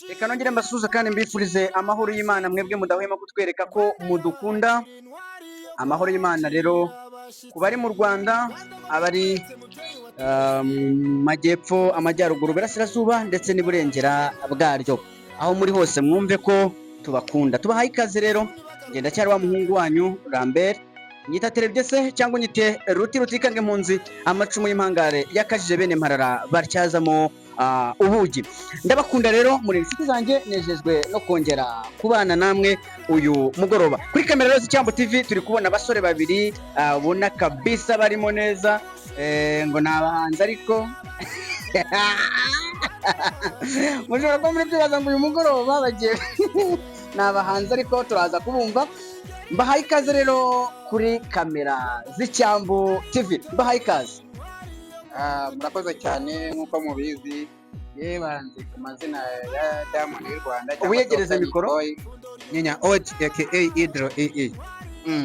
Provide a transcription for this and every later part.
reka nongere mbasuhuze kandi mbifurize amahoro y'Imana mwebwe mudahwema kutwereka ko mudukunda. Amahoro y'Imana rero ku bari mu Rwanda, abari mu majyepfo, amajyaruguru, burasirazuba ndetse n'iburengera bwaryo, aho muri hose mwumve ko tubakunda. Tubahaye ikaze rero, ngenda cyari wa muhungu wanyu Lambert, nyita televiziyo se cyangwa nyite rutikange impunzi, amacumu y'impangare yakajije bene mparara baryazamo ubugi. Ndabakunda rero muri inshuti zanjye, nejejwe no kongera kubana namwe uyu mugoroba. Kuri kamera rero z'Icyambu TV turi kubona abasore babiri ubona kabisa barimo neza, ngo ni abahanzi ariko mushobora kuba muri byibaza ngo uyu mugoroba bagiye ni abahanzi ariko turaza kubumva. Mbahaye ikaze rero kuri kamera z'Icyambu TV, mbahaye ikaze. Murakoze cyane nk'uko mubizi yebanze ku mazina ya Diamond y'u Rwanda. Uyegereza mikoro. Nyinya Oji aka Idro EE.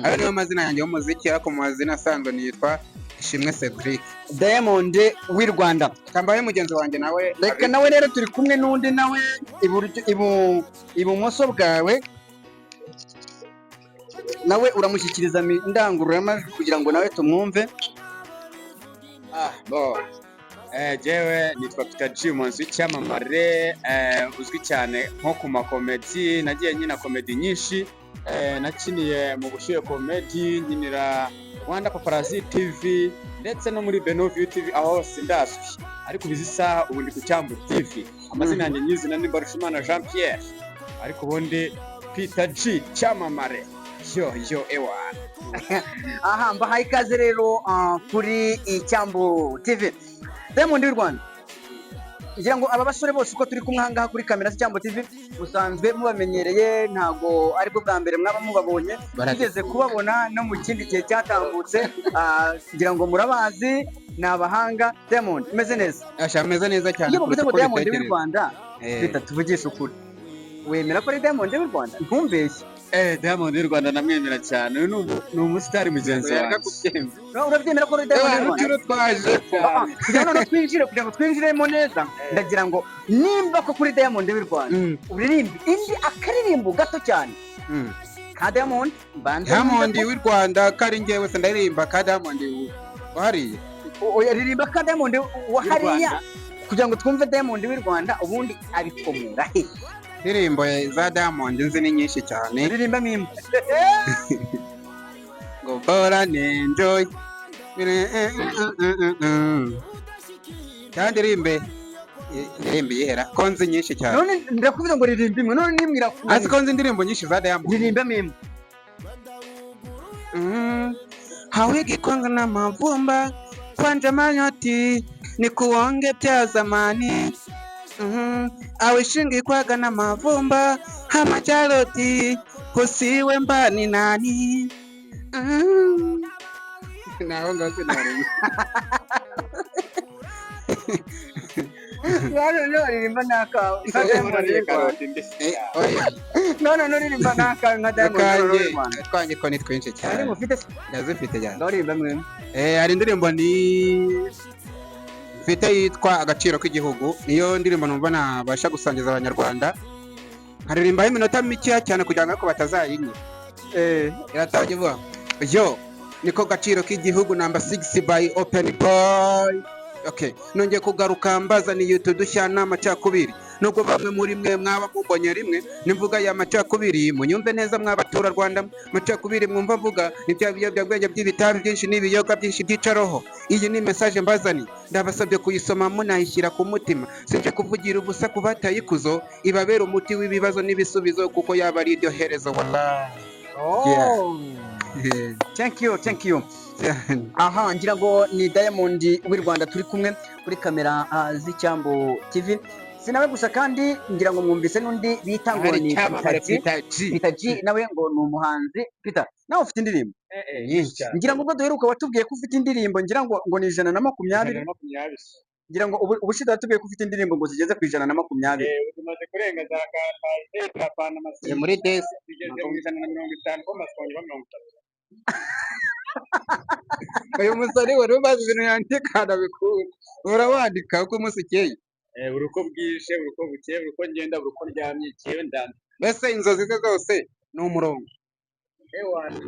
Ayo niyo mazina yanjye y'umuziki, ariko mu mazina asanzwe nitwa Ishimwe Cedric. Diamond w'u Rwanda. Kambaye mugenzi wanjye nawe. Reka nawe rero turi kumwe n'undi nawe ibumoso bwawe, nawe uramushyikiriza indangururamajwi kugira ngo nawe tumwumve. Jewe nitwa Peter G, umunsi w'icyamamare uzwi cyane nko ku makomedi. Nagiye nyina komedi nyinshi, nakiniye mu Bushyuhe Comedy, nkinira Rwanda Paparazzi TV ndetse no muri Benoview TV, aho hose ndazwi. Ariko bizi saha ubundi ku Cyambu TV amazina yanjye nyizina ni Mbarushimana Jean Pierre, ariko ubundi Peter G cyamamare. Yo ewa. Aha, mbahaye ikaze rero kuri Icyambu TV. Diamond y'u Rwanda, ngira ngo aba basore bose uko turi kumwe aha ngaha kuri kamera z'Icyambu TV musanzwe mubamenyereye, ntago aribwo bwa mbere mwaba mubabonye, tugeze kubabona no mu kindi gihe cyatambutse. Ngira ngo murabazi, ni abahanga. Diamond umeze neza? Ameze neza cyane. Iyo bavuze ngo Diamond y'u Rwanda, tuvugisha ukuri, wemera ko ari Diamond y'u Rwanda? Ntumbeshye. Diamond y'u Rwanda namwemera cyane, uyu ni umusitari mugenzi wanjye. Urabyemera ko ari Diamond y'u Rwanda? Twaje kugira ngo twinjiremo neza, ndagira ngo nimba ko kuri Diamond y'u Rwanda uririmba indi akaririmbo gato cyane ka Diamond. Diamond y'u Rwanda kari njyewe se ndaririmba ka Diamond wahariye. Yaririmba ka Diamond wahariya kugira ngo twumve Diamond y'u Rwanda, ubundi abikomora he? Indirimbo za Diamond nzi ni nyinshi cyane. Uririmba mimwe Go bora enjoy kandi rimbe yera konzi nyinshi cyane. None ndakubwira ngo ririmba imwe, none nimwe irakuye. Azi konzi indirimbo nyinshi za Diamond. Ririmba mimwe. Hawigi kwanga na mavumba kwanja manyoti ni kuonge pya zamani. Awishingi kwaga na mavumba hama charoti kusiwe mbani nani. Naonga sinari. No ririmba naka no ririmba naka nka Diamond. Twanjye ko ni twinshi cyane. Ari mufite ndazifite cyane. Ndaririmba mwe. Hari indirimbo ni mfite yitwa Agaciro k'igihugu, niyo ndirimbo numva nabasha gusangiza abanyarwanda. Haririmbaho iminota mike cyane kugira ngo batazayinya. Iratangiye vuba. Yo niko Gaciro k'igihugu number 6 by Open Boy. Okay, nongeye kugaruka mbaza ni YouTube dushya n'amacakubiri. Nubwo bamwe muri mwe mwaba mubonye rimwe nimvuga ya macakubiri, munyumve neza mwabatura Rwanda. Macakubiri mwumva mvuga ni bya biyobyabwenge by'ibitabi byinshi n'ibiyoga byinshi byicaroho. Iyi ni message mbazani, ndabasabye kuyisoma munayishyira ku mutima. Sije kuvugira ubusa kubatayikuzo, ibabera umuti w'ibibazo n'ibisubizo kuko yaba ari iryo herezo wallahi. Thank you. Aha, ngira ngo ni Diamond w'u Rwanda turi kumwe kuri kamera z'Icyambu TV. Sinawe gusa kandi ngira ngo mwumvise n'undi bita ngo ni Peter G, nawe ngo ni umuhanzi. Peter, nawe ufite indirimbo nyinshi. Ngira ngo ubwo duheruka watubwiye ko ufite indirimbo, ngira ngo ni 120. Ngira ngo ubushize watubwiye ko ufite indirimbo ngo zigeze ku 120. Umaze kurenga za kapana masiri muri desi zigeze mu 150 ko masonye 30. Uyu musore wari umaze ibintu yandikana bikuru urabandika uko umusukeye. buri uko bwije buri uko bukeye buri uko ngenda buri uko ndyamye jyewe ndamye mbese inzozi ze zose ni umurongo.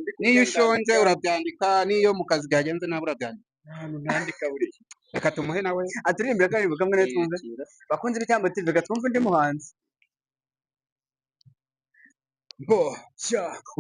ndi N'iyo kumwe ushonje ndandika urabyandika, n'iyo mu kazi byagenze nawe urabyandika. ahantu ntandika buri gihe Reka tumuhe nawe aturirimbe akaririmbo kamwe na twumve. Bakunze ibitambo TV, reka twumve undi muhanzi. Bo,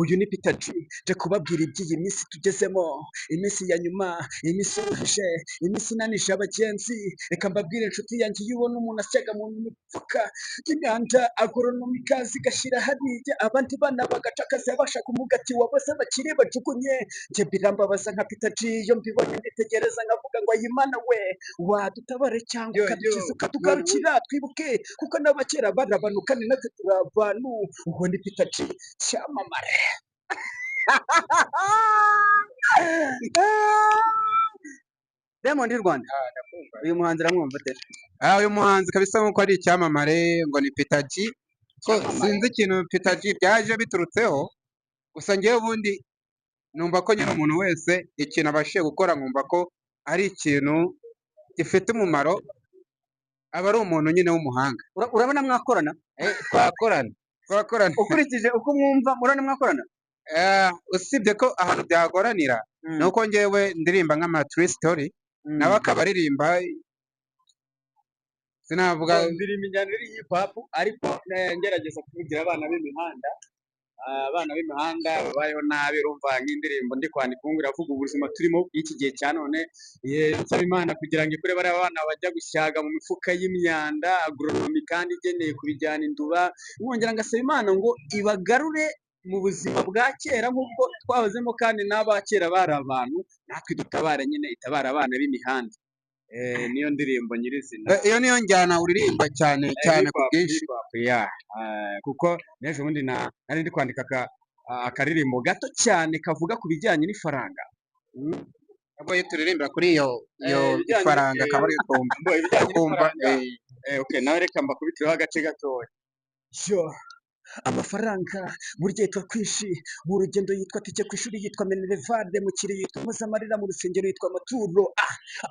uyu ni Peter G, nje kubabwira iby'iyi minsi tugezemo, iminsi ya nyuma, iminsi iruje, iminsi inanisha abagenzi, reka mbabwire inshuti yanjye iyo ubona umuntu asyaga mu mifuka y'imyanda agoronomika zigashyira hariya, abandi bana bagacakaza bashaka umugati waboze bakiri bajugunye, njye birambabaza nka Peter G, iyo mbibonye nditegereza nkavuga ngo ayimana we, wadutabare cyangwa ukadukiza ukatugarukira twibuke, kuko n'abakera barabanuka ni natwe turi abantu, uwo ni Peter G cyamamare. Diamond y'u Rwanda, uyu muhanzi aramwumva ate? uyu muhanzi kabisa nkuko ari icyamamare ngo ni Peter G. Ko sinzi ikintu Peter G byaje biturutseho, gusa ngewe ubundi numva ko nyine umuntu wese ikintu abashije gukora nkumva ko ari ikintu gifite umumaro, aba ari umuntu nyine w'umuhanga. Urabona mwakorana? Twakorana Ukurikije uko mwumva murana mwakorana? usibye ko ahantu byagoranira ni uko ngewe ndirimba nk'ama true story, nawe akaba aririmba sinavuga ndirimba injyana iri hip hop ariko ngerageza kuvugira abana b'imihanda, abana b'imihanda babayeho nabi, urumva nk'indirimbo ndi kwandika ubu iravuga ubuzima turimo iki gihe cya none, nsaba Imana kugira ngo ikure bariya bana bajya gusyaga mu mifuka y'imyanda agronomi kandi igeneye kubijyana induba, nkongera ngasaba Imana ngo ibagarure mu buzima bwa kera nk'ubwo twahozemo, kandi n'abakera bari abantu, natwe dutabare nyine itabara abana b'imihanda. Niyo ndirimbo nyirizina, iyo niyo njyana uririmba cyane cyane ku bwinshi. kuko n'ejo bundi nari ndi kwandika akaririmbo gato cyane kavuga ku bijyanye n'ifaranga. Ntabwo iyo turirimbira kuri iyo ifaranga akaba ariyo twumva. Okay, nawe reka mbakubitireho agace gatoya. Amafaranga burya yitwa kwishi, mu rugendo yitwa tike, ku ishuri yitwa minerevade, mu kiri yitwa muzamarira, mu rusengero yitwa amaturo.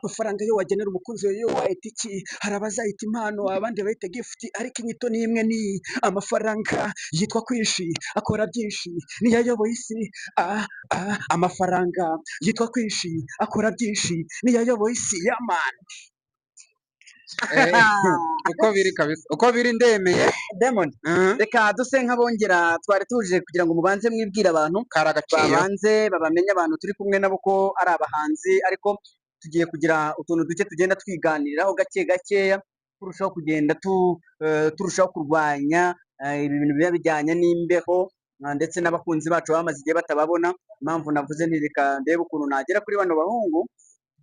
Amafaranga yo wagenera umukunzi wawe yo wahita iki? Hari abazahita impano, abandi bahita gift, ariko inyito ni imwe, ni amafaranga yitwa kwishi, akora byinshi, niyo ayoboye isi. Amafaranga yitwa kwishi, akora byinshi, niyo ayoboye isi. Yamani uko biri ndemeye. Diamond, reka duse nk'abongera, twari tuje kugira ngo mubanze mwibwire abantu, babanze babamenye abantu turi kumwe nabo ko ari abahanzi, ariko tugiye kugira utuntu duke tugenda twiganiriraho gake gakeya, turushaho kugenda turushaho kurwanya ibi bintu biba bijyanye n'imbeho, ndetse n'abakunzi bacu bamaze igihe batababona. Impamvu navuze nti reka ndebe ukuntu nagera kuri bano bahungu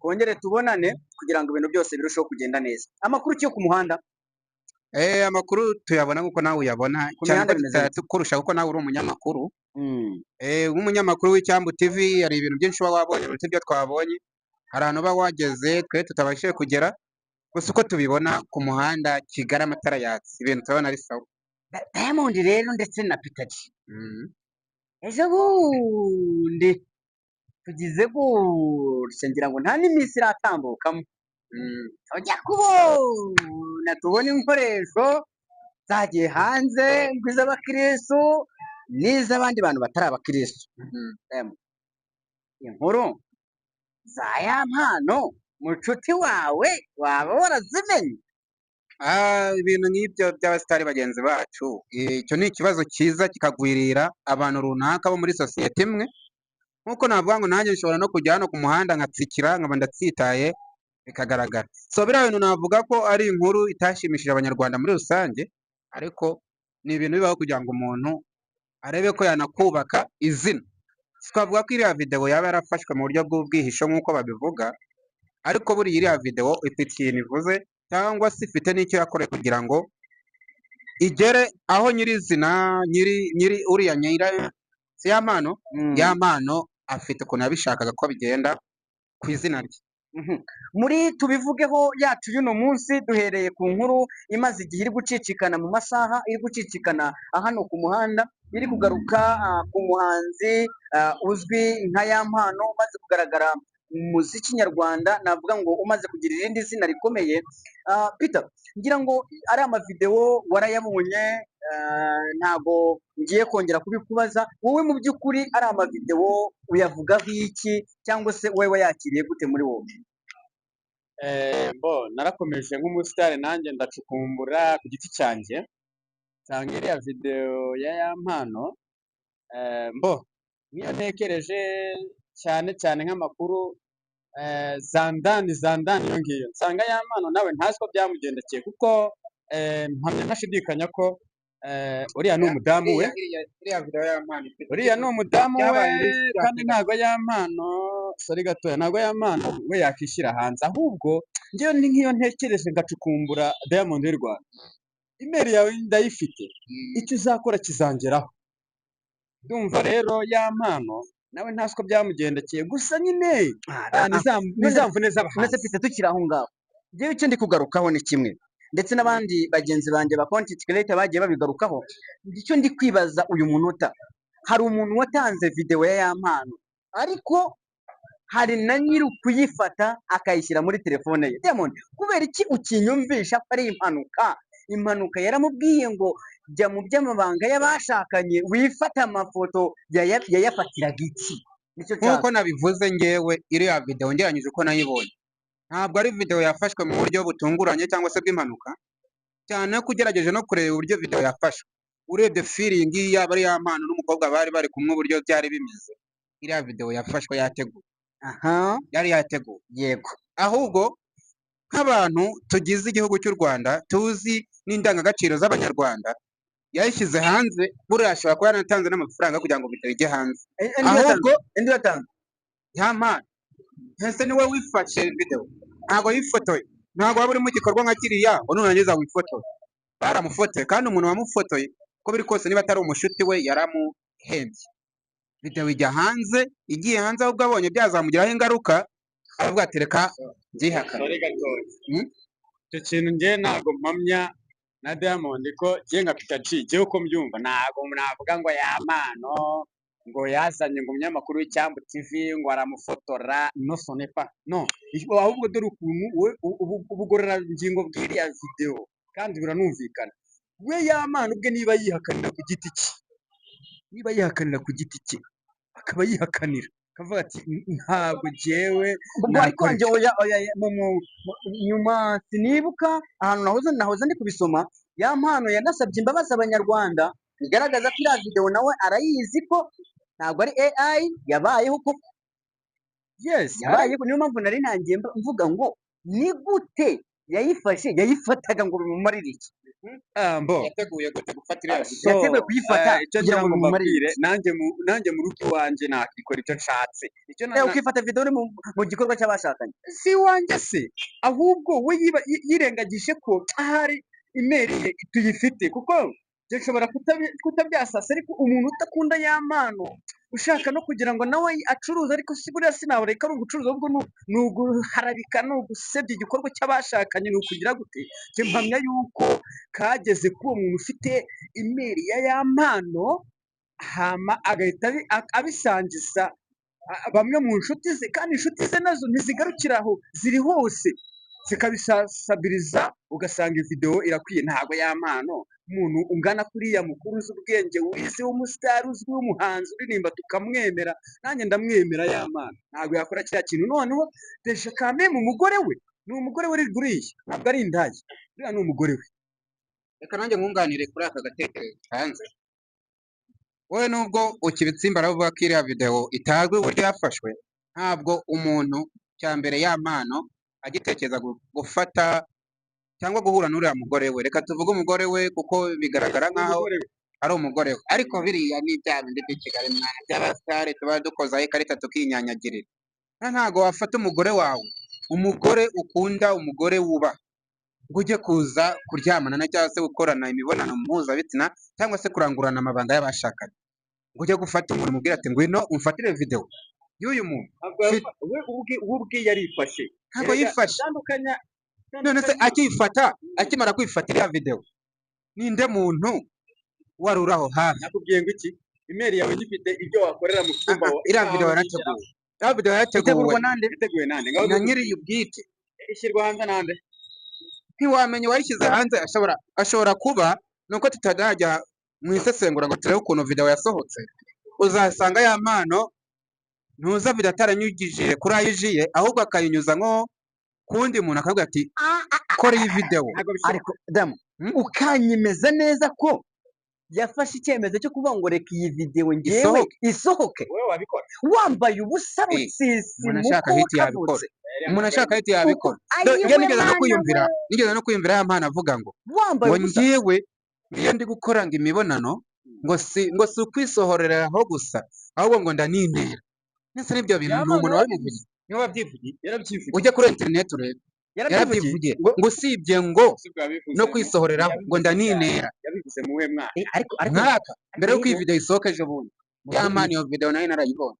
twongere tubonane kugira ngo ibintu byose birusheho kugenda neza. Amakuru yo ku muhanda? Amakuru tuyabona nkuko nawe uyabona, cyane kurusha kuko nawe uri umunyamakuru. Nk'umunyamakuru w'Icyambu TV hari ibintu byinshi uba wabonye uretse ibyo twabonye, hari ahantu uba wageze twe tutabashije kugera, gusa uko tubibona ku muhanda Kigali amatara yatse, ibintu turabona ari sawa. Diamond rero ndetse na Peter G, ejo bundi tugize gutya ngira ngo nta n'iminsi iratambukamo, tujya kubona tubona ibikoresho zagiye hanze, iz'abakirisitu n'iz'abandi bantu batari abakirisitu. Inkuru za ya mpano mucuti wawe waba warazimenye? Ibintu nk'ibyo by'abasitari bagenzi bacu, icyo ni ikibazo cyiza kikagwirira abantu runaka bo muri sosiyete imwe. Nkuko navuga ngo nanjye nshobora no kujya hano ku muhanda nkatsikira nkaba ndatsitaye bikagaragara. So biriya bintu navuga ko ari inkuru itashimishije abanyarwanda muri rusange, ariko ni ibintu bibaho kugira ngo umuntu arebe ko yanakubaka izina. Twavuga ko iriya video yaba yarafashwe mu buryo bw'ubwihisho nk'uko babivuga, ariko buriya iriya video ifite ikintu ivuze, cyangwa se ifite n'icyo yakoreye kugira ngo igere aho nyirizina nyiri uriya si ya mpano afite ukuntu yabishakaga ko bigenda ku izina rye. Muri tubivugeho yacu y'uno munsi, duhereye ku nkuru imaze igihe iri gucicikana mu masaha, iri gucicikana hano ku muhanda, iri kugaruka ku muhanzi uzwi nka ya mpano, umaze kugaragara umuziki nyarwanda navuga ngo umaze kugira irindi zina rikomeye. Peter, ngira ngo ari amavideo warayabonye, ntago ngiye kongera kubikubaza. Wowe mu by'ukuri ari amavideo uyavugaho iki, cyangwa se wowe wayakiriye gute muri wowe? narakomeje nk'umusitari nanjye ndacukumbura ku giti cyanjye nsanga iriya video ya Yampano, niyo ntekereje cyane cyane nk'amakuru zandani iyo ngiyo nsanga Yampano nawe ntazi ko byamugendekeye, kuko mpamya ntashidikanya ko uriya ni umudamu we, uriya ni umudamu we, kandi ntabwo Yampano, sorry gatoya, ntabwo Yampano we yakishyira hanze, ahubwo njyewe ni nk'iyo ntekereje ngacukumbura Diamond y'u Rwanda, email yawe ndayifite, icyo uzakora kizangeraho. Ndumva rero Yampano nawe ntazi ko byamugendekeye, gusa nyine nizamvune z'abahanzi. Nese Peter, tukiri aho ngaho, njyewe icyo ndi kugarukaho ni kimwe, ndetse n'abandi bagenzi banjye ba content creator bagiye babigarukaho. Icyo ndi kwibaza uyu munota, hari umuntu watanze video ya Yampano, ariko hari na nyiri kuyifata akayishyira muri telefone ye. Diamond, kubera iki ukinyumvisha ko ari impanuka yaramubwiye ngo jya mu by'amabanga y'abashakanye wifata amafoto yayafatiraga iki? Nkuko nabivuze, ngewe iriya video ngeranyije uko nayibonye, ntabwo ari video yafashwe mu buryo butunguranye cyangwa se bw'impanuka, cyane ko ugerageje no kureba uburyo video yafashwe, urebye feeling yaba ari Yampano n'umukobwa bari kumwe uburyo byari bimeze, iriya video yafashwe yateguwe. Yari yateguwe, yego. ahubwo nk'abantu tugize igihugu cy'u Rwanda tuzi n'indangagaciro z'abanyarwanda, yayishyize hanze, buriya ashobora kuba yanatanze n'amafaranga kugira ngo video ijye hanze. Ahubwo indi yatanze Yampano ese niwe wifashe video, ntabwo yifotoye, ntabwo waba uri mu gikorwa nka kiriya nurangiza wifotoye. Baramufotoye, kandi umuntu wamufotoye ko biri kose niba atari umushuti we yaramuhembye. Video ijya hanze, igiye hanze ahubwo abonye byazamugiraho ingaruka, aravuga ati reka byihakane. Icyo kintu njye ntabwo mpamya na Diamond ko njye nka Peter G, njyewe uko mbyumva ntabwo navuga ngo Yampano ngo yazanye ngo umunyamakuru w'Icyambu TV ngo aramufotora, no sonepa no, ahubwo dore ukuntu we ubugorora ngingo bw'iriya video kandi biranumvikana. We Yampano ubwe niba yihakanira ku giti cye, akaba yihakanira akavuga ati ntabwo jewe nakonje nyuma sinibuka ahantu nahoze ndi kubisoma. Yampano yanasabye imbabazi abanyarwanda, bigaragaza ko iriya video nawe arayizi ko ntabwo ari AI yabayeho koko. Yes, yabayeho. Niyo mpamvu nari ntangiye mvuga ngo ni gute yayifataga ngo bimumarire iki? Yateguye gute gufatira yateguye kuyifata kugira ngo bimumarire. Nanjye mu rugo iwanjye nakikora icyo nshatse. Ukifata video uri mu gikorwa cy'abashakanye, si wanjye se, ahubwo we yirengagije ko ahari email ye tuyifite, kuko nshobora kutabyasasa, ariko umuntu udakunda Yampano ushaka no kugira ngo nawe acuruze, ariko si buriya sinabura ari ugucuruza, ahubwo ni uguharabika, ni ugusebya igikorwa cy'abashakanye, ni ukugira gute. Mpamya yuko kageze ko uwo muntu ufite email ya Yampano hama agahita abisangiza bamwe mu nshuti ze, kandi inshuti ze nazo ntizigarukira aho, ziri hose zikabisasabiriza, ugasanga video irakwiye. Ntabwo Yampano umuntu ungana kuriya mukuru uzi ubwenge, wize w'umusitari, uzwi w'umuhanzi, uririmba tukamwemera, nanjye ndamwemera Yampano, ntabwo yakora kiriya kintu. Noneho deje kame mu mugore we, ni umugore we riguriye, ntabwo ari indaya, uriya ni umugore we. Reka nanjye nkunganire kuri aka gatekerezo hanze. Wowe nubwo ukibitsimba aravuga ko iriya video itazwi uburyo yafashwe, ntabwo umuntu cya mbere Yampano agitekereza gufata cyangwa guhura n'uriya mugore we. Reka tuvuge umugore we kuko bigaragara nkaho ari umugore we, ariko biriya ni bya bindi by'i Kigali mwana by'abasitari tuba dukozaho ikarita tukinyanyagirira. Ntabwo wafata umugore wawe, umugore ukunda, umugore wubaha, ngo ujye kuza kuryamana na cyangwa se gukorana imibonano mpuzabitsina cyangwa se kurangurana amabanga y'abashakanye, ngo ujye gufata umuntu umubwira ati ngwino umfatire video y'uyu muntu. We ubwe yarifashe, ntabwo yifashe. None se akimara kwifatira iriya video, ninde muntu wari uraho hafi? Nakubwiye ngo iki, email yawe gifite ibyo wakorera mu cyumba. Iriya video yarateguwe, ya video yateguwe itegurwa nande Iteguye nande na nyiri ubwite, ishyirwa hanze nande ntiwamenya uwayishyize hanze. ashobora kuba nuko tutajya mu isesengura ngo turebe ukuntu video yasohotse. Uzasanga ya mpano ntuza video ataranyugije kuri ayijiye, ahubwo akayinyuza nko kundi muntu akavuga ati kora iyi video. ariko damu ukanyemeza neza ko yafashe icyemezo cyo kuvuga ngo reka iyi video ngewe isohoke wowe wabikora wambaye ubusa rutsisi umuntu ashaka hiti yabikora, umuntu ashaka hiti yabikora. Njye nigeze no kwiyumvira ya mpano avuga ngo wambaye ngo njyewe iyo ndi gukora ngo imibonano ngo si ukwisohoreraho gusa, ahubwo ngo ndaninera. Nese nibyo bintu ni umuntu wabivugiye, niwe wabyivugiye, yarabyivugiye ujya kuri internet urebe, yarabyivugiye ngo usibye ngo no kwisohoreraho ngo ndaninera. yabivuze mu we mwana ariko mwaka mbere yuko iyi video isohoka ejo bundi, ya mpano iyo video nayo narayibonye.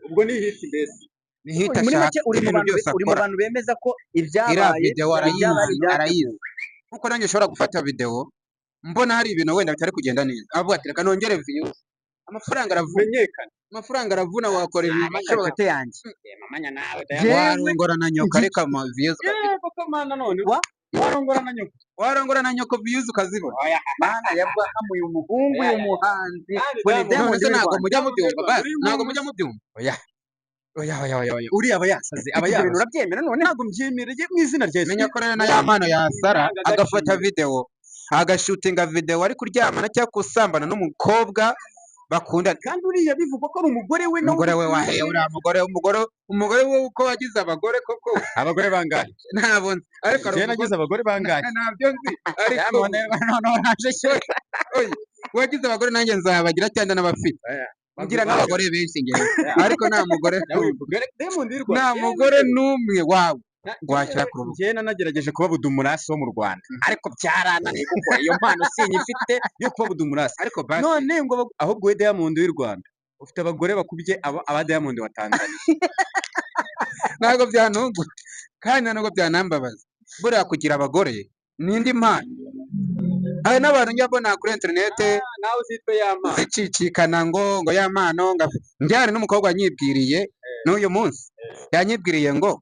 ubwo ni hit mbese Ni hit muri ashaka, make uri mu ibintu byose bantu akora. bemeza ko Iriya ibyabaye video arayizi, nkuko nanjye ushobora gufata video mbona hari ibintu wenda bitari kugenda neza, avuga ati reka nongere views, amafaranga aravuna, menyekana amafaranga aravuna, wakora ibintu shobote yanjye mamanya nawe warongora na nyoko ariko ama views koko mana none warongora na nyoko, warongora na nyoko views ukazibona. mana yabahamuye umuhungu y'umuhanzi None se ntabwo mujya mubyumva basi, ntabwo mujya mubyumva. Oya uriya aba yasaze, aba ibintu yasaze. urabyemera none ntabwo mbyemereye mu izina rya Yesu Menya ko rero na ya mpano yasara agafata video agashutinga video ari kuryamana cyangwa kusambana n'umukobwa bakundana. kandi uriya bivugwa ko ari umugore we Umugore we wahe uriya umugore we uko wagize abagore koko abagore bangahe ntabwo nzi, ariko je nagize abagore bangahe ntabyo nzi, ariko none naje sheke oya wagize abagore nanjye nzabagira cyane n'abafite ngira n'abagore benshi ngewe, ariko nta mugore n'umwe wawe washyira ku rubuga. njye nagerageje kuba budumurasi wo mu Rwanda ariko byarananiye kuko iyo mpano sinyifite yo kuba budumurasi. Ariko basi none ngo ahubwo we Diamond w'u Rwanda ufite abagore bakubye aba Diamond wa Tanzania ntabwo byanungura kandi ntabwo byanambabaza. Buriya kugira abagore ni indi mpano. Hari n'abantu njya mbona kuri interinete nawe uzitwe ya mpano zicicikana ngo ya mpano njyane n'umukobwa wanyibwiriye n'uyu munsi yanyibwiriye ngo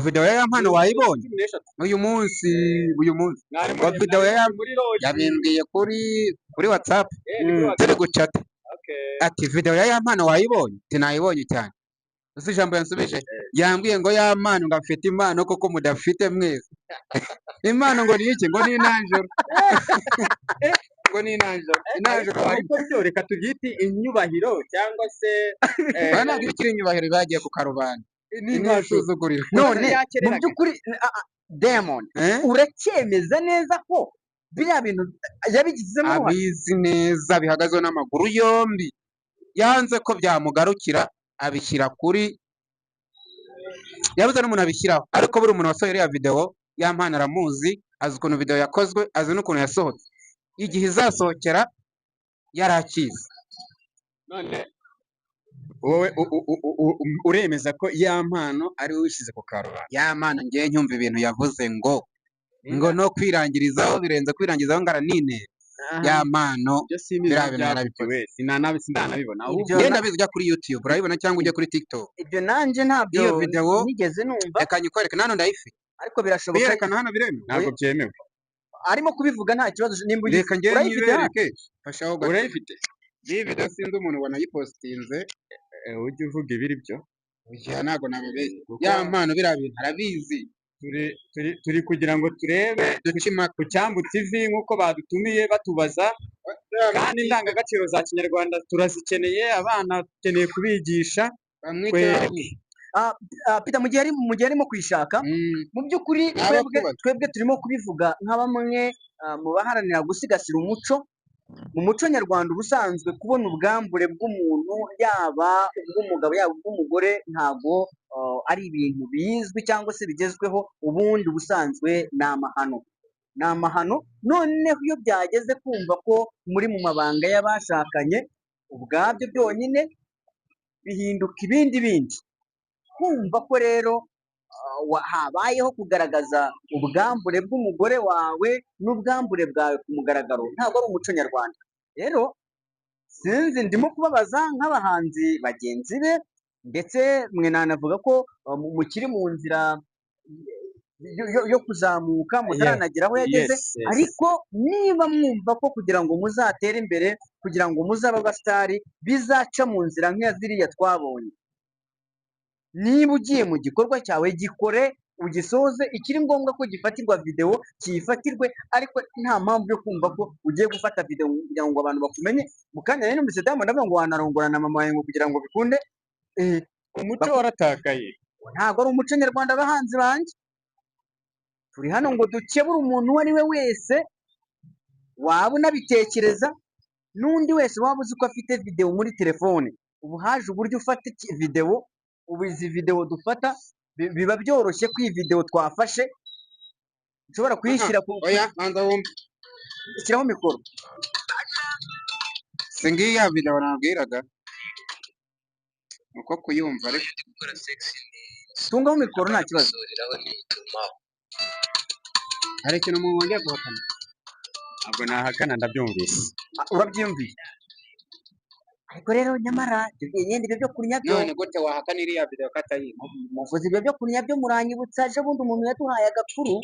video ya mpano wayibonye uyu munsi ngo video yabimbwiye kuri WhatsApp turi gucata ati video ya mpano wayibonye tinayibonye cyane. Uzi ijambo yansubije yambwiye ngo ya mpano ngafite impano koko mudafite mwese. Impano ngo ni iki? Ngo ni inanjoro ngo ni inanjoro ariko byo reka tubyite inyubahiro cyangwa se ntabwo bikiri inyubahiro bagiye ku karubanda n'insuzuguriro. none mu by'ukuri Diamond uracyemeza neza ko biriya bintu yabigizemo uruhare? Abizi neza bihagazeho n'amaguru yombi, yanze ko byamugarukira abishyira kuri yabuze n'umuntu abishyiraho, ariko buri umuntu wasohoye iriya video ya mpano aramuzi, azi ukuntu video yakozwe, azi n'ukuntu yasohotse, igihe izasohokera yarakize. None wowe uremeza ko ya mpano ari wowe wishyize ku karubanda? Ya mpano ngewe nyumva ibintu yavuze ngo no kwirangirizaho birenze kwirangirizaho ngaranine. Ya mpano biriya bintu yarabikoze sinanabibona. Genda bizi ujya kuri YouTube urabibona cyangwa ujya kuri TikTok. Ibyo nanjye ntabyo Iyo video nigeze numva, reka nyikwereke hano ndayifite, ariko birashoboka biyerekana hano biremewe ntabwo byemewe. arimo kubivuga nta kibazo. nimba reka ngewe nyibereke fashaho gato. Urayifite iyi video sinzi umuntu wanayipostinze ujye uvuga ibiri byo oya ntabwo nababeshye. Ya mpano biriya bintu arabizi. turi kugira ngo turebe ku Cyambu TV nk'uko badutumiye batubaza, kandi indangagaciro za kinyarwanda turazikeneye, abana dukeneye kubigisha. Peter mu gihe arimo kwishaka mu by'ukuri twebwe turimo kubivuga nka bamwe mu baharanira gusigasira umuco. Mu muco nyarwanda ubusanzwe kubona ubwambure bw'umuntu yaba ubw'umugabo yaba ubw'umugore ntago ari ibintu bizwi cyangwa se bigezweho. Ubundi ubusanzwe ni amahano. Noneho iyo byageze kumva ko muri mu mabanga y'abashakanye, ubwabyo byonyine bihinduka ibindi kumva ko rero habayeho kugaragaza ubwambure bw'umugore wawe n'ubwambure bwawe ku mugaragaro, ntabwo ari umuco nyarwanda. Rero sinzi, ndimo kubabaza nk'abahanzi bagenzi be ndetse mwe nanavuga ko mukiri mu nzira yo kuzamuka mutaranagera aho yageze, ariko niba mwumva ko kugira ngo muzatere imbere, kugira ngo muzabe abasitari bizaca mu nzira nk'iya ziriya twabonye, niba ugiye mu gikorwa cyawe gikore ugisoze, ikiri ngombwa ko gifatirwa videwo kiyifatirwe, ariko nta mpamvu yo kumva ko ugiye gufata videwo kugira ngo abantu bakumenye. Mu kanya rero numvise Diamond avuga ngo wanarongora na mama wawe ngo kugira ngo bikunde. Umuco waratakaye, ntabwo ari umuco nyarwanda abahanzi banjye. Turi hano ngo dukebure umuntu uwo ari we wese waba unabitekereza, n'undi wese waba uzi ko afite videwo muri telefone. Ubu haje uburyo ufata videwo, ubu izi videwo dufata biba byoroshye ko iyi videwo twafashe ushobora kuyishyira oya banza wumve, ishyiraho mikoro. singiyi ya video nabwiraga uko kuyumva, ariko tungaho mikoro nta kibazo. hari ikintu umuntu wongeye guhakana? ntabwo nahakana, ndabyumvise. Urabyiyumviye? ariko rero nyamara ibyo byo kunya byo, none gute wahakana iriya video ko atari muvuze ibyo byo kunya byo muranyibutsa ejo bundi umuntu yaduhaye agakuru,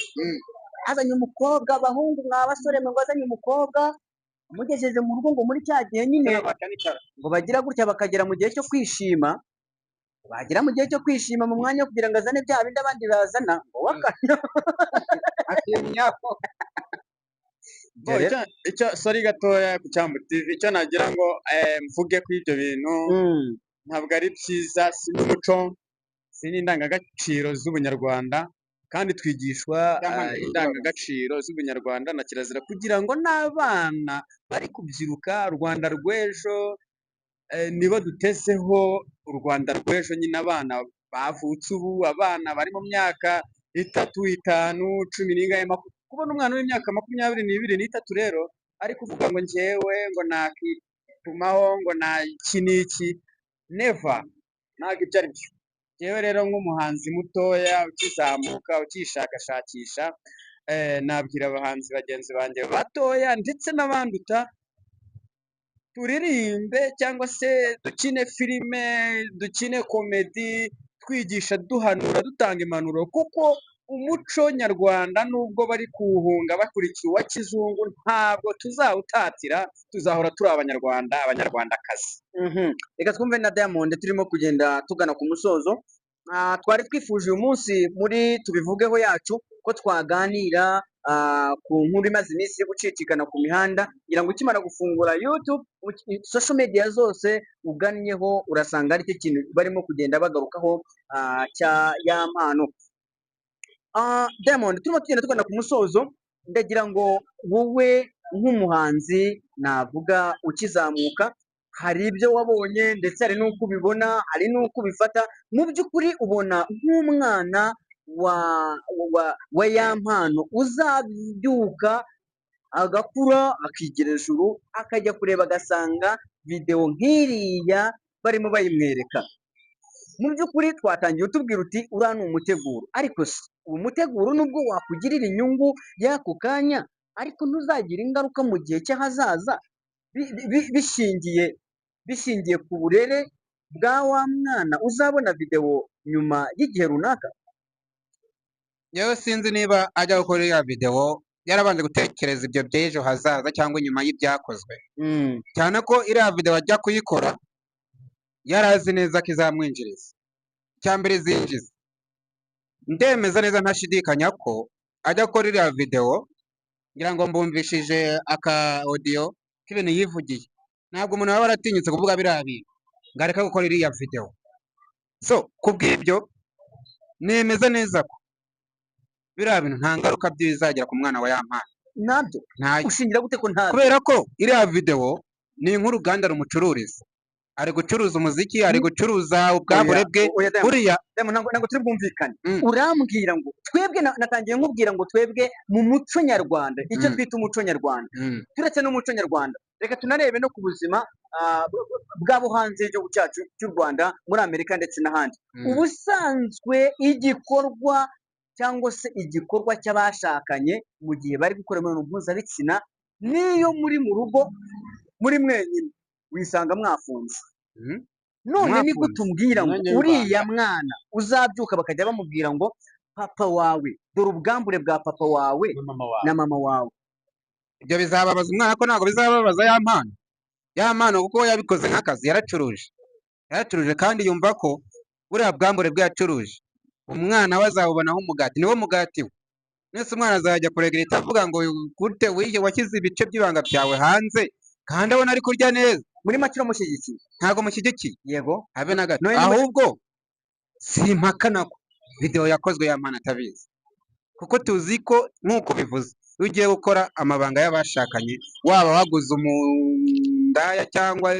azanye umukobwa, abahungu mwa basore mwe ngo azanye umukobwa amugejeje mu rugo ngo muri cya gihe nyine ngo bagira gutya bakagera mu gihe cyo kwishima, bagera mu gihe cyo kwishima mu mwanya wo kugira ngo azane bya bindi abandi bazana ngo wakanya icyo sori gatoya ku Cyambu TV, icyo nagira ngo mvuge ku ibyo bintu ntabwo ari byiza, si n'umuco, si n'indangagaciro z'ubunyarwanda, kandi twigishwa indangagaciro z'ubunyarwanda na kirazira kugira ngo n'abana bari kubyiruka, u Rwanda rw'ejo nibo dutezeho, u Rwanda rw'ejo nyine abana bavutse ubu, abana bari mu myaka 3, 5, 10 kubona umwana w'imyaka 22 n'itatu rero ari kuvuga ngo njyewe ngo nakitumaho ngo iki n'iki, never, ntabwo ibyo ari byo. Njyewe rero nk'umuhanzi mutoya ukizamuka ukishakashakisha, nabwira abahanzi bagenzi banjye batoya ndetse n'abanduta, turirimbe cyangwa se dukine filime, dukine komedi, twigisha, duhanura, dutanga impanuro, kuko umuco nyarwanda nubwo bari kuwuhunga bakurikiye uwa kizungu, ntabwo tuzawutatira, tuzahora turi abanyarwanda, abanyarwandakazi. Reka twumve na Diamond turimo kugenda tugana ku musozo. Twari twifuje uyu munsi muri tubivugeho yacu ko twaganira ku nkuru imaze iminsi iri gucicikana ku mihanda, ngira ngo ukimara gufungura YouTube, social media zose ugannyeho urasanga ari cyo kintu barimo kugenda bagarukaho ya mpano. Diamond, turimo tugenda tugana ku musozo, ndagira ngo wowe nk'umuhanzi navuga ukizamuka, hari ibyo wabonye ndetse hari n'uko ubibona, hari n'uko ubifata, mu by'ukuri ubona nk'umwana wa ya mpano uzabyuka agakura akigira ejuru, akajya kureba agasanga videwo nk'iriya barimo bayimwereka. Mu by'ukuri twatangiye utubwira uti uriya ni umuteguro, ariko uwo muteguro nubwo wakugirira inyungu y'ako kanya, ariko ntuzagire ingaruka mu gihe cy'ahazaza bishingiye ku burere bwa wa mwana uzabona videwo nyuma y'igihe runaka. yewe sinzi niba ajya gukora iriya videwo yarabanje gutekereza ibyo by'ejo hazaza cyangwa inyuma y'ibyakozwe, cyane ko iriya videwo ajya kuyikora yari azi neza ko izamwinjiriza. icya mbere zinjiza, ndemeza neza ntashidikanya ko ajya gukora iriya videwo, ngira ngo mbumvishije aka audio k'ibintu yivugiye, ntabwo umuntu waba waratinyutse kuvuga biriya bintu ngo areke gukora iriya videwo. So kubw'ibyo nemeza neza ko biriya bintu nta ngaruka bizagera ku mwana wa ya mpano. Nabyo ushingira gute ko ntabyo? Kubera ko iriya videwo ni nk'uruganda rumucururiza, ari gucuruza umuziki, ari gucuruza ubwabure bwe. Buriya ntabwo turi bwumvikane. Urambwira ngo twebwe, natangiye nkubwira ngo twebwe mu muco nyarwanda, icyo twita umuco nyarwanda, turetse n'umuco nyarwanda, reka tunarebe no ku buzima bw'abo hanze y'igihugu cyacu cy'u Rwanda, muri Amerika ndetse n'ahandi. Ubusanzwe igikorwa cyangwa se igikorwa cy'abashakanye mu gihe bari gukora imibonano mpuzabitsina, niyo muri mu rugo muri mwenyine wisanga mwafunze. none ni gute umbwira ngo umwanya w'ibanga. uriya mwana uzabyuka bakajya bamubwira ngo papa wawe dore ubwambure bwa papa wawe na mama wawe na mama wawe. ibyo bizababaza umwana ko ntabwo bizababaza ya mpano kuko we yabikoze nk'akazi, yaracuruje kandi yumva ko buriya bwambure bwe yacuruje umwana we azabubonaho umugati, niwo mugati we. Nese umwana azajya kuregereta avuga ngo gute wihe washyize ibice by'ibanga byawe hanze kandi abona ari kurya neza. Muri make uramushyigikiye? Ntabwo mushyigikiye Yego. habe na gato, Noye ahubwo simpakana ko video yakozwe ya mpano atabizi, kuko tuzi ko nk'uko bivuze iyo ugiye gukora amabanga y'abashakanye, waba waguze umundaya cyangwa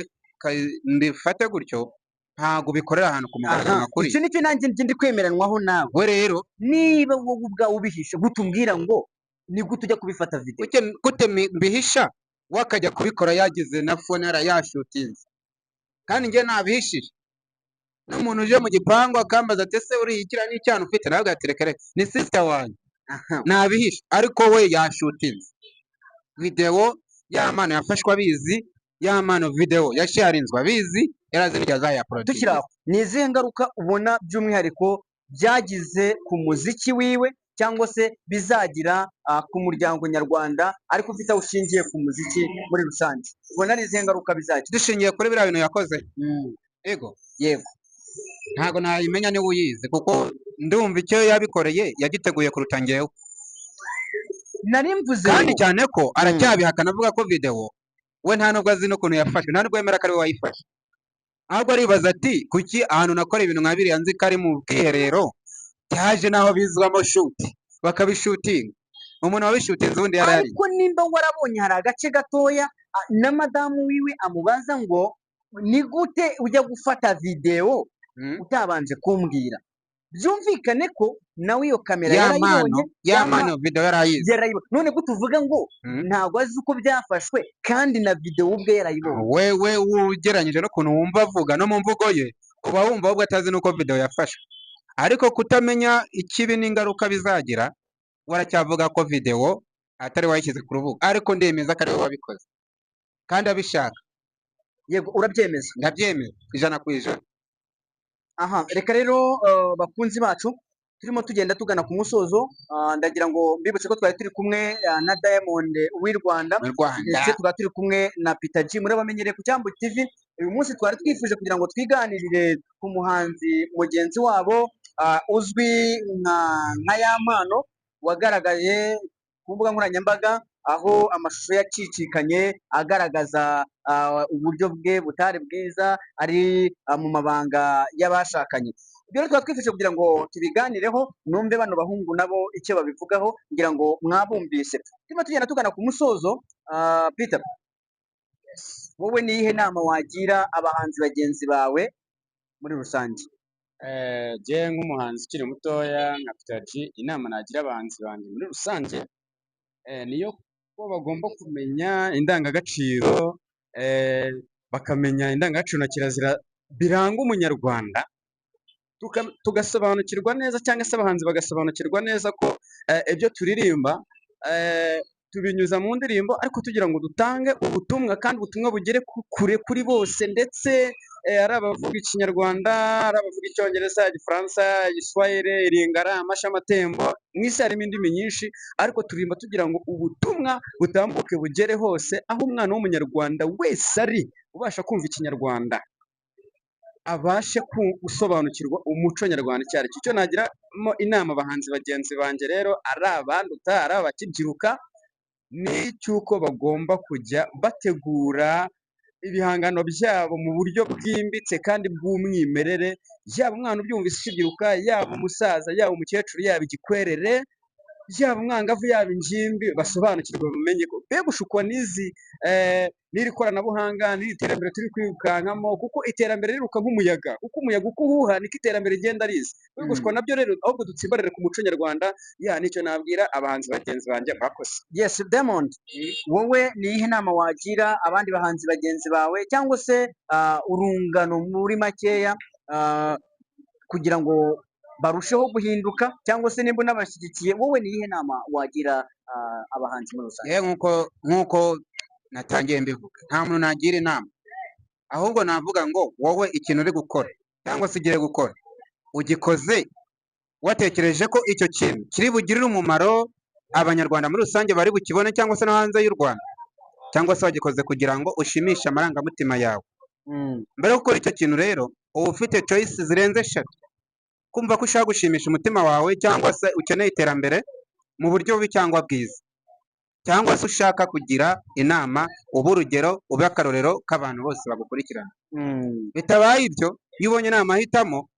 mbifate gutyo, ntabwo bikorera ahantu ku mugaragaro aha makuru. icyo nicyo nanjye ndi kwemeranwaho nawe. we rero Niba wowe ubwawe ubihishe gute umbwira ngo ni gute ujya kubifata video? gute mbihisha we akajya kubikora yagize na fone yashutinze, kandi njye nabihishije. N'umuntu uje mu gipangu akambaza ati ese uriya kiriya ni icyana ufite, nawe agaterekere ni sister wanjye, Aha. nabihishe. Ariko we yashutinze video, ya mpano yafashwe abizi, ya mpano video yasharinzwe abizi, yarazi n'icyo azayaporotinga. Tukiri aho, ni izihe ngaruka ubona by'umwihariko byagize ku muziki wiwe cyangwa se bizagira ku muryango nyarwanda, ariko ufite aho ushingiye ku muziki muri rusange? Ubona ari izihe ngaruka bizagira? Dushingiye kuri biriya bintu yakoze, Yego. ntabwo nayimenya niba uyizi, kuko ndumva icyo yabikoreye yagiteguye kuruta njyewe, Nari mvuze kandi ngo cyane ko aracyabihakana avuga ko video we nta nubwo azi n'ukuntu yafashwe, nta nubwo yemera ko ari we wayifashe. Ahubwo aribaza ati kuki ahantu nakora ibintu nka biriya nzi ko ari mu bwiherero, byaje n'aho bizwamo shuti bakabishutinga, umuntu wabishutinze ubundi yari ari. ariko nimba warabonye hari agace gatoya na madamu wiwe amubaza ngo ni gute ujya gufata video utabanje kumbwira, byumvikane ko nawe iyo kamera yarayibonye, ya mpano video yarayizi. none gute uvuga ngo ntabwo azi uko byafashwe kandi na video ubwe yarayibonye? wewe ugereranyije n'ukuntu wumva avuga no mu mvugo ye, uba wumva ahubwo atazi n'uko video yafashwe. Ariko kutamenya ikibi n'ingaruka bizagira, waracyavuga ko video atari wayishyize ku rubuga, ariko ndemeza ko ari we wabikoze kandi abishaka. Yego, urabyemeza? Ndabyemeza 100%. Aha, reka rero bakunzi bacu turimo tugenda tugana ku musozo, ndagira ngo mbibutse ko twari turi kumwe na Diamond w'i Rwanda, ndetse tukaba turi kumwe na Peter G murabamenyereye ku Cyambu TV. Uyu munsi twari twifuje kugira ngo twiganirire ku muhanzi mugenzi wabo uzwi nka ya mpano, wagaragaye ku mbuga nkoranyambaga aho amashusho yacicikanye agaragaza uburyo bwe butari bwiza, ari mu mabanga y'abashakanye. Ibyo rero twaba twifuje kugira ngo tubiganireho, numve bano bahungu nabo icyo babivugaho, ngira ngo mwabumvise. Turimo tugenda tugana ku musozo. Peter, wowe ni iyihe nama wagira abahanzi bagenzi bawe muri rusange? Jye nk'umuhanzi ukiri mutoya nka Peter G, inama nagira abahanzi banjye muri rusange niyo ko bagomba kumenya indangagaciro, bakamenya indangagaciro na kirazira biranga umunyarwanda, tugasobanukirwa neza, cyangwa se abahanzi bagasobanukirwa neza ko ibyo turirimba tubinyuza mu ndirimbo, ariko tugira ngo dutange ubutumwa, kandi ubutumwa bugere kure kuri bose, ndetse ari abavuga ikinyarwanda, ari abavuga icyongereza, igifaransa, igiswahili, iringara, amashamatembo, mu isi harimo indimi nyinshi, ariko turirimba tugira ngo ubutumwa butambuke bugere hose, aho umwana w'umunyarwanda wese ari ubasha kumva ikinyarwanda abashe gusobanukirwa umuco nyarwanda icyo ari cyo. Icyo nagiramo inama abahanzi bagenzi banjye rero, ari abanduta, ari abakibyiruka, ni icy'uko bagomba kujya bategura ibihangano byabo mu buryo bwimbitse kandi bw'umwimerere, yaba umwana ubyumvise ukibyiruka, yaba umusaza, yaba umukecuru, yaba igikwerere, yaba umwangavu, yaba ingimbi, basobanukirwe bamenye ko be gushukwa n'iri koranabuhanga, n'iri terambere turi kwirukankamo, kuko iterambere riruka nk'umuyaga, kuko umuyaga uko uhuha niko iterambere rigenda riza. Be gushukwa nabyo rero, ahubwo dutsimbarire ku muco nyarwanda. Nicyo nabwira abahanzi bagenzi banjye, murakoze. Yes, Diamond, wowe ni iyihe nama wagira abandi bahanzi bagenzi bawe, cyangwa se urungano muri makeya, kugira ngo barusheho guhinduka, cyangwa se nimba unabashyigikiye, wowe ni iyihe nama wagira abahanzi muri rusange? nk'uko natangiye mbivuga, nta muntu nagira inama, ahubwo navuga ngo wowe ikintu uri gukora cyangwa se ugiye gukora ugikoze watekereje ko icyo kintu kiri bugirire umumaro abanyarwanda muri rusange bari bukibone cyangwa se no hanze y'u Rwanda, cyangwa se wagikoze kugira ngo ushimishe amarangamutima yawe. Mbere yo gukora icyo kintu rero uba ufite choice zirenze eshatu, kumva ko ushaka gushimisha umutima wawe cyangwa se ukeneye iterambere mu buryo bubi cyangwa bwiza, cyangwa se ushaka kugira inama uba urugero ube akarorero k'abantu bose bagukurikirana. Bitabaye ibyo, iyo ubonye nta mahitamo,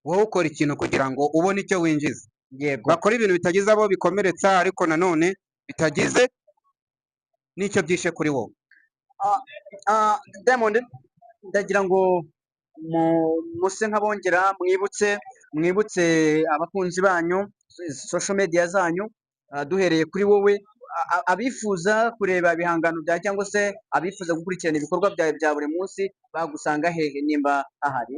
wowe ukora ikintu kugira ngo ubone icyo winjiza. Yego. Bakora ibintu bitagize abo bikomeretsa, ariko nanone bitagize n'icyo byishe kuri wowe. Diamond, ndagira ngo muse nk'abongera mwibutse abakunzi banyu social media zanyu, duhereye kuri wowe, abifuza kureba ibihangano bya cyangwa se abifuza gukurikirana ibikorwa byawe bya buri munsi bagusanga hehe nimba ahari?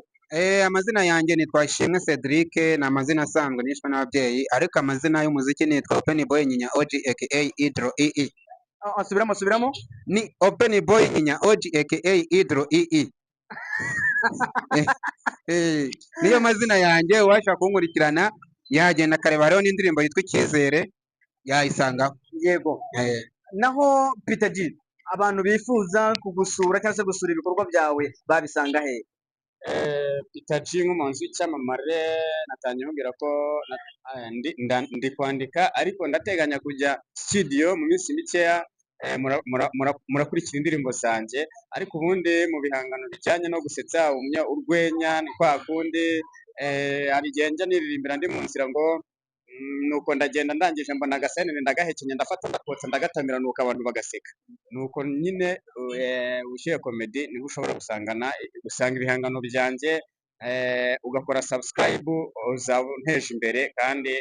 Amazina yanjye nitwa Ishimwe Cedric, ni amazina asanzwe nishwe n'ababyeyi, ariko amazina y'umuziki nitwa Open Boy Nyinya OG aka Idro EE. Subiramo. Ni Open Boy Nyinya OG aka Idro EE. Niyo mazina yanjye, uwashaka kunkurikirana yagenda akareba, hariho n'indirimbo yitwa Icyizere yayisangaho. Yego. Naho Peter G, abantu bifuza kugusura cyangwa se gusura ibikorwa byawe babisanga hehe? Peter G nk'umuntu w'icyamamare, natangiye mubwira ko ndi kwandika, ariko ndateganya kujya studio mu minsi mikeya. Murakurikira indirimbo zanjye, ariko ubundi mu bihangano bijyanye no gusetsa urwenya ni kwa kundi, hari igihe njya niririmbira ndi mu nzira ngo nuko ndagenda ndangije mbona agasenene ndagahekenye ndafata ndakotsa ndagatamira nuko abantu bagaseka. Nuko nyine Ubushyuhe Comedy niho ushobora gusanga ibihangano byanjye, ugakora subscribe, uzaba unteje imbere kandi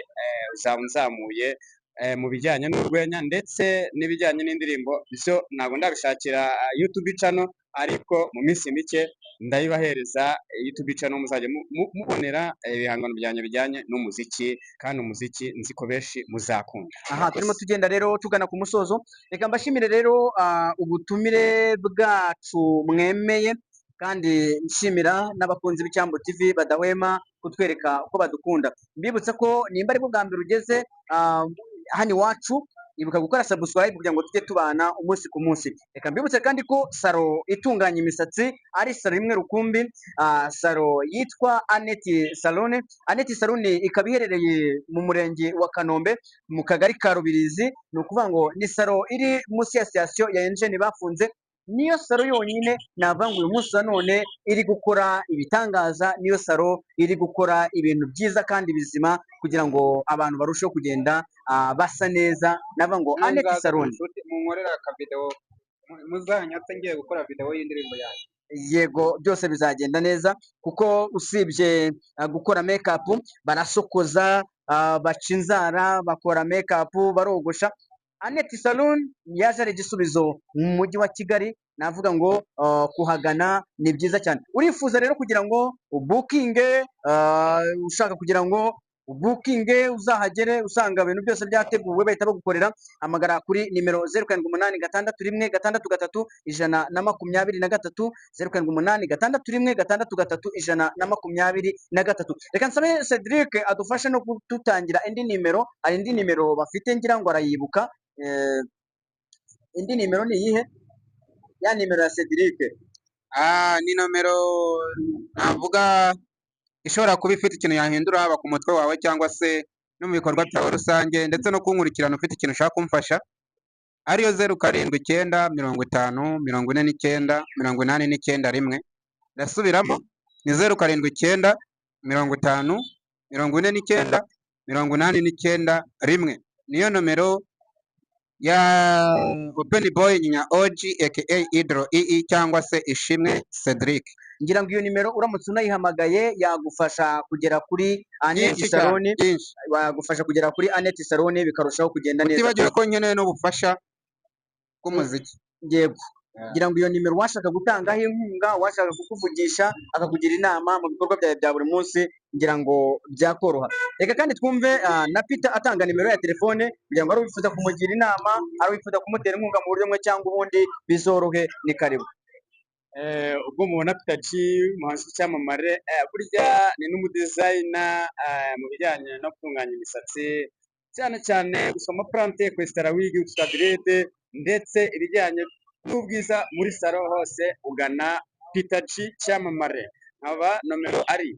uzaba unzamuye mu bijyanye n'urwenya ndetse n'ibijyanye n'indirimbo. Byo ntabwo ndabishakira YouTube channel, ariko mu minsi mike ndayibahereza YouTube channel, muzajya mubonera ibihangano byanjye bijyanye n'umuziki, kandi umuziki nzi ko benshi muzakunda. Turimo tugenda rero tugana ku musozo, reka mbashimire rero ubutumire bwacu mwemeye, kandi nshimira n'abakunzi b'Icyambu TV badahwema kutwereka uko badukunda. Mbibutsa ko nimba ari bwo bwa mbere ugeze hano iwacu, ibuka gukora subscribe kugira ngo tujye tubana umunsi ku munsi. Reka mbibutse kandi ko salo itunganya imisatsi ari salo imwe rukumbi, salo yitwa Annette Salon. Annette Salon ikaba iherereye mu murenge wa Kanombe mu kagari ka Rubirizi. Ni ukuvuga ngo ni salo iri munsi ya station ya Engine bafunze. Niyo salo yonyine navuga ngo uyu munsi none iri gukora ibitangaza, niyo salo iri gukora ibintu byiza kandi bizima kugira ngo abantu barusheho kugenda basa neza. Navuga ngo Annette Salon munkorera aka video, muzanyatse ngiye gukora video y'indirimbo yanjye. Yego, byose bizagenda neza, kuko usibye gukora makeup, barasokoza, baca inzara, bakora makeup, barogosha. Annette Salon yaje ari igisubizo mu mujyi wa Kigali. Navuga ngo kuhagana ni byiza cyane. Urifuza rero kugira ngo ubukinge, ushaka kugira ngo ubukinge uzahagere usanga ibintu byose byateguwe bahita bagukorera, hamagara kuri nimero 07866163 123, 07866163 Reka nsabe Cedric adufashe no kututangira indi nimero. Hari indi nimero bafite ngira ngo arayibuka. Indi nimero ni iyihe? Ya nimero ya Cedric. Ni nomero navuga ishobora kuba ifite ikintu yahindura haba ku mutwe wawe cyangwa se no mu bikorwa byawe rusange, ndetse no kunkurikirana ufite ikintu ushaka kumfasha, ariyo 0789494981. Ndasubiramo, ni 0759504981. Niyo nomero ya Open Boy Nyinya OG aka Idro EE cyangwa se Ishimwe Cedric. Ngira ngo iyo nimero uramutse unayihamagaye yagufasha kugera kuri Annette Salon, bagufasha kugera kuri Annette Salon bikarushaho kugenda neza. Utibagiwe ko nkeneye n'ubufasha bw'umuziki. Yego. Ngira ngo iyo nimero washaka gutangaho inkunga, washaka kukuvugisha akakugira inama mu bikorwa byawe bya buri munsi, ngira ngo byakoroha. Reka kandi twumve na Peter atanga nimero ya telefone kugira ngo ari wifuza kumugira inama, ari wifuza kumutera inkunga mu buryo bumwe cyangwa ubundi bizorohe. Ni karibu. ubwo mubona Peter G umuhanzi w'icyamamare burya ni n'umudizayina mu bijyanye no gutunganya imisatsi cyane cyane gusoma plante kwestara wig gusa direde ndetse ibijyanye n'ubwiza muri salo hose ugana Peter G cyamamare nkaba nomero ari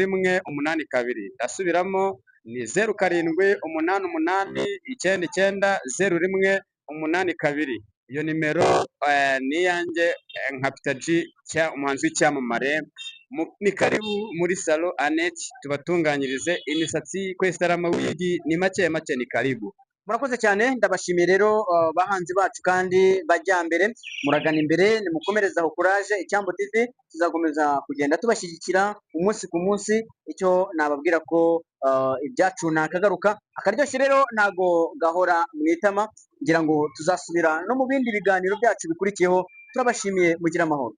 0788990182 ndasubiramo ni 0788990182 iyo nimero ni yanjye nka Peter G umuhanzi w'icyamamare ni karibu muri salo Anet tubatunganyirize imisatsi kwestara mawigi ni make make ni karibu. Murakoze cyane ndabashimiye rero bahanzi bacu kandi bajyambere muragana imbere nimukomereza aho courage Icyambo TV tuzakomeza kugenda tubashyigikira umunsi ku munsi icyo nababwira ko ibyacu nakagaruka akaryoshye rero nago gahora mwitama ngira ngo tuzasubira no mu bindi biganiro byacu bikurikiyeho turabashimiye mugira amahoro.